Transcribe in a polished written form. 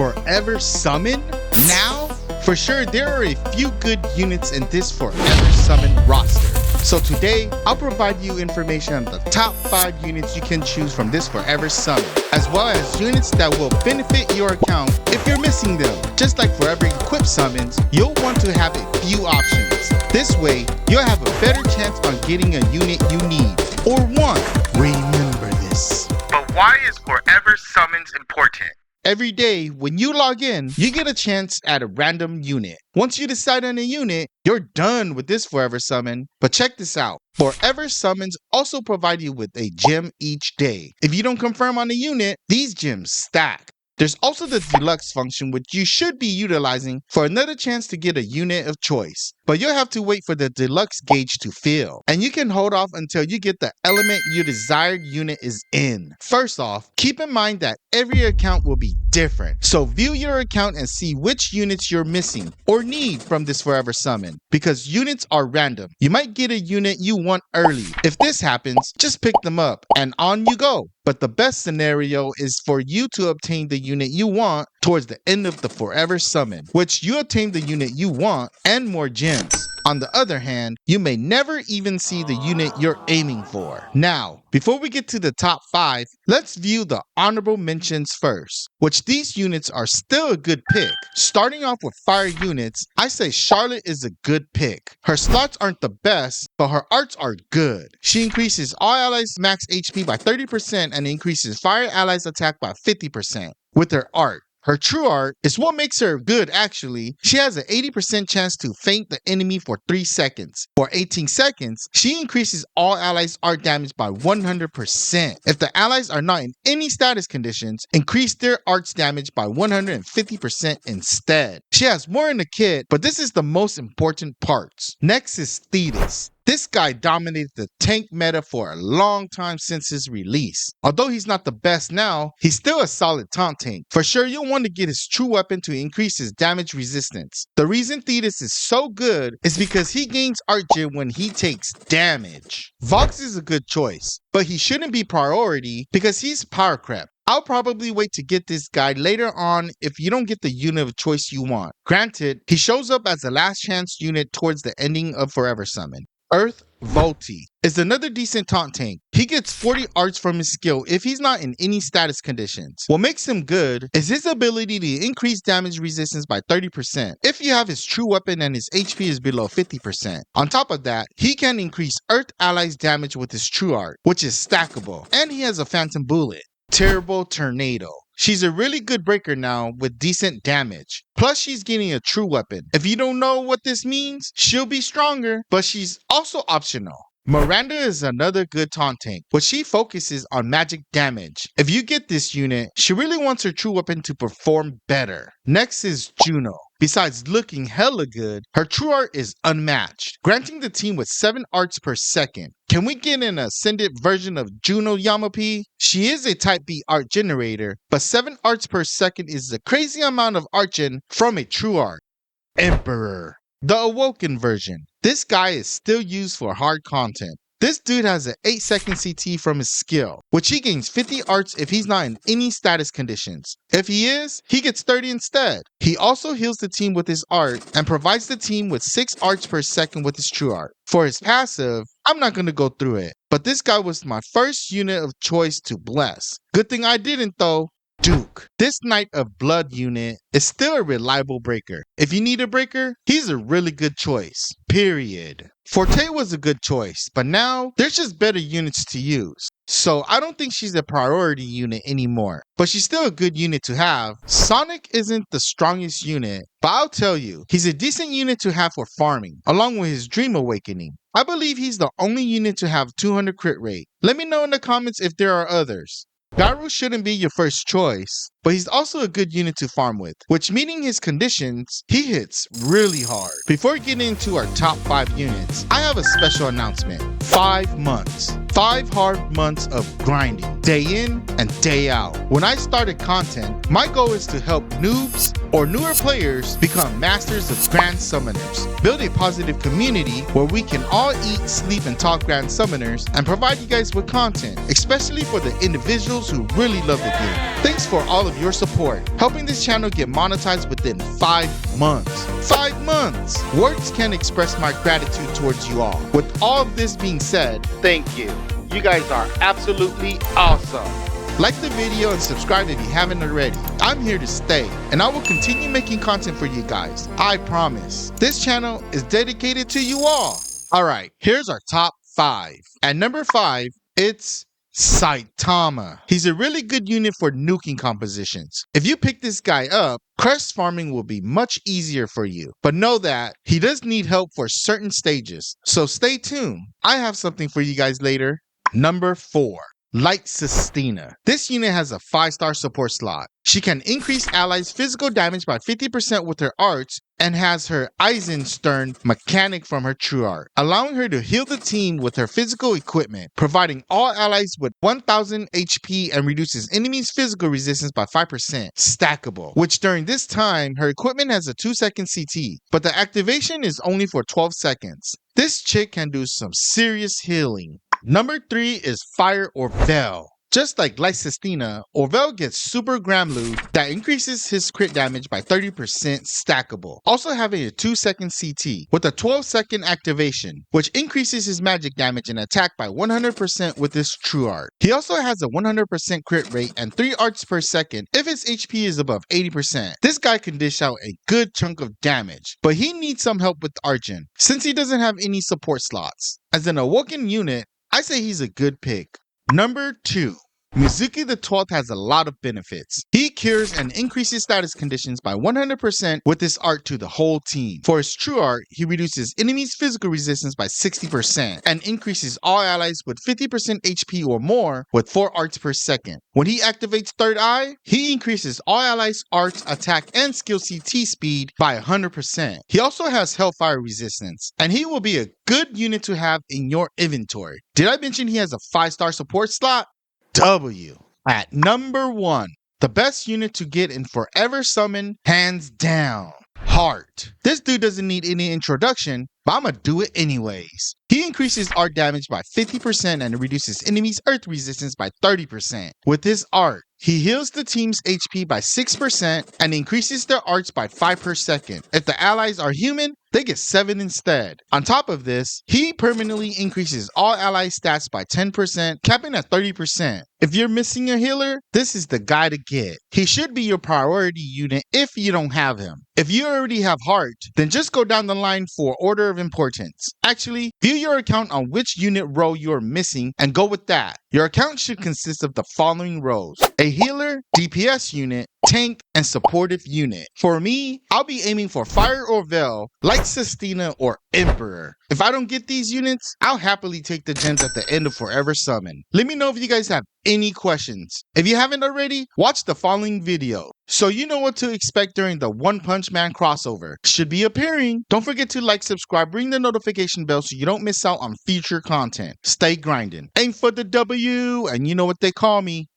Forever Summon? Now? For sure, there are a few good units in this Forever Summon roster. So today, I'll provide you information on the top 5 units you can choose from this Forever Summon, as well as units that will benefit your account if you're missing them. Just like Forever Equip Summons, you'll want to have a few options. This way, you'll have a better chance on getting a unit you need or want. Remember this. But why is Forever Summons important? Every day, when you log in, you get a chance at a random unit. Once you decide on a unit, you're done with this Forever Summon. But check this out. Forever Summons also provide you with a gem each day. If you don't confirm on a unit, these gems stack. There's also the deluxe function, which you should be utilizing for another chance to get a unit of choice. But you'll have to wait for the deluxe gauge to fill, and you can hold off until you get the element your desired unit is in. First off, keep in mind that every account will be different, so view your account and see which units you're missing or need from this Forever Summon, because units are random. You might get a unit you want early. If this happens, just pick them up and on you go. But the best scenario is for you to obtain the unit you want towards the end of the Forever Summon, which you obtain the unit you want and more gems. On the other hand, you may never even see the unit you're aiming for. Now, before we get to the top 5, let's view the honorable mentions first, which these units are still a good pick. Starting off with fire units, I say Charlotte is a good pick. Her slots aren't the best, but her arts are good. She increases all allies max HP by 30% and increases fire allies attack by 50% with her art. Her true art is what makes her good actually. She has an 80% chance to feint the enemy for 3 seconds. For 18 seconds, she increases all allies art damage by 100%. If the allies are not in any status conditions, increase their arts damage by 150% instead. She has more in the kit, but this is the most important parts. Next is Thetis. This guy dominated the tank meta for a long time since his release. Although he's not the best now, he's still a solid taunt tank. For sure, you'll want to get his true weapon to increase his damage resistance. The reason Thetis is so good is because he gains artgen when he takes damage. Vox is a good choice, but he shouldn't be priority because he's power crept. I'll probably wait to get this guy later on if you don't get the unit of choice you want. Granted, he shows up as a last chance unit towards the ending of Forever Summon. Earth Volti is another decent taunt tank. He gets 40 arts from his skill if he's not in any status conditions. What makes him good is his ability to increase damage resistance by 30% if you have his true weapon and his HP is below 50%. On top of that, he can increase Earth allies damage with his true art, which is stackable, and he has a phantom bullet. Terrible Tornado. She's a really good breaker now with decent damage. Plus she's getting a true weapon. If you don't know what this means, she'll be stronger, but she's also optional. Miranda is another good taunt tank, but she focuses on magic damage. If you get this unit, she really wants her true weapon to perform better. Next is Juno. Besides looking hella good, her true art is unmatched, granting the team with 7 arts per second. Can we get an ascended version of Juno Yamapi? She is a type B art generator, but 7 arts per second is a crazy amount of artgen from a true art. Emperor. The Awoken version. This guy is still used for hard content. This dude has an 8-second CT from his skill, which he gains 50 arts if he's not in any status conditions. If he is, he gets 30 instead. He also heals the team with his art and provides the team with 6 arts per second with his true art. For his passive, I'm not going to go through it, but this guy was my first unit of choice to bless. Good thing I didn't though. Duke. This Knight of Blood unit is still a reliable breaker. If you need a breaker, he's a really good choice. Period. Forte was a good choice, but now there's just better units to use. So I don't think she's a priority unit anymore, but she's still a good unit to have. Sonic isn't the strongest unit, but I'll tell you, he's a decent unit to have for farming, along with his Dream Awakening. I believe he's the only unit to have 200 crit rate. Let me know in the comments if there are others. Garu shouldn't be your first choice, but he's also a good unit to farm with, which meeting his conditions, he hits really hard. Before getting into our top 5 units, I have a special announcement. 5 months. 5 hard months of grinding, day in and day out. When I started content, my goal is to help noobs or newer players become masters of Grand Summoners, build a positive community where we can all eat, sleep, and talk Grand Summoners, and provide you guys with content, especially for the individuals who really love the game. Thanks for all of your support, helping this channel get monetized within 5 months. 5 months! Words can't express my gratitude towards you all. With all of this being said, thank you. You guys are absolutely awesome. Like the video and subscribe if you haven't already. I'm here to stay, and I will continue making content for you guys. I promise. This channel is dedicated to you all. Alright, here's our top 5. At number 5, it's Saitama. He's a really good unit for nuking compositions. If you pick this guy up, crest farming will be much easier for you. But know that he does need help for certain stages, so stay tuned. I have something for you guys later. Number 4. Light Sistina. This unit has a 5-star support slot. She can increase allies' physical damage by 50% with her arts and has her Eisenstern mechanic from her true art, allowing her to heal the team with her physical equipment, providing all allies with 1000 HP and reduces enemies' physical resistance by 5%. Stackable, which during this time, her equipment has a 2-second CT, but the activation is only for 12 seconds. This chick can do some serious healing. Number 3 is Fire Orvel. Just like Light Sistina, Orvel gets Super Gramlu that increases his crit damage by 30% stackable, also having a 2-second CT with a 12-second activation, which increases his magic damage and attack by 100% with his true art. He also has a 100% crit rate and 3 arts per second if his HP is above 80%. This guy can dish out a good chunk of damage, but he needs some help with artgen, since he doesn't have any support slots. As an awoken unit, I say he's a good pick. Number 2. Mizuki the 12th has a lot of benefits. He cures and increases status conditions by 100% with his art to the whole team. For his true art, he reduces enemies' physical resistance by 60% and increases all allies with 50% HP or more with 4 arts per second. When he activates Third Eye, he increases all allies' arts, attack, and skill CT speed by 100%. He also has Hellfire resistance, and he will be a good unit to have in your inventory. Did I mention he has a 5-star support slot? W. At number 1, the best unit to get in Forever Summon, hands down, Heart. This dude doesn't need any introduction, but I'ma do it anyways. He increases art damage by 50% and reduces enemies' earth resistance by 30%. With his art, he heals the team's HP by 6% and increases their arts by 5 per second. If the allies are human, they get 7 instead. On top of this, he permanently increases all ally stats by 10%, capping at 30%. If you're missing a healer, this is the guy to get. He should be your priority unit if you don't have him. If you already have Heart, then just go down the line for order of importance. Actually, view your account on which unit row you're missing and go with that. Your account should consist of the following rows: a healer, DPS unit, tank, and supportive unit. For me, I'll be aiming for Fire Orvel, Light Sistina, or Emperor. If I don't get these units, I'll happily take the gems at the end of Forever Summon. Let me know if you guys have any questions. If you haven't already, watch the following video, so you know what to expect during the One Punch Man crossover. Should be appearing. Don't forget to like, subscribe, ring the notification bell so you don't miss out on future content. Stay grinding. Aim for the W, and you know what they call me.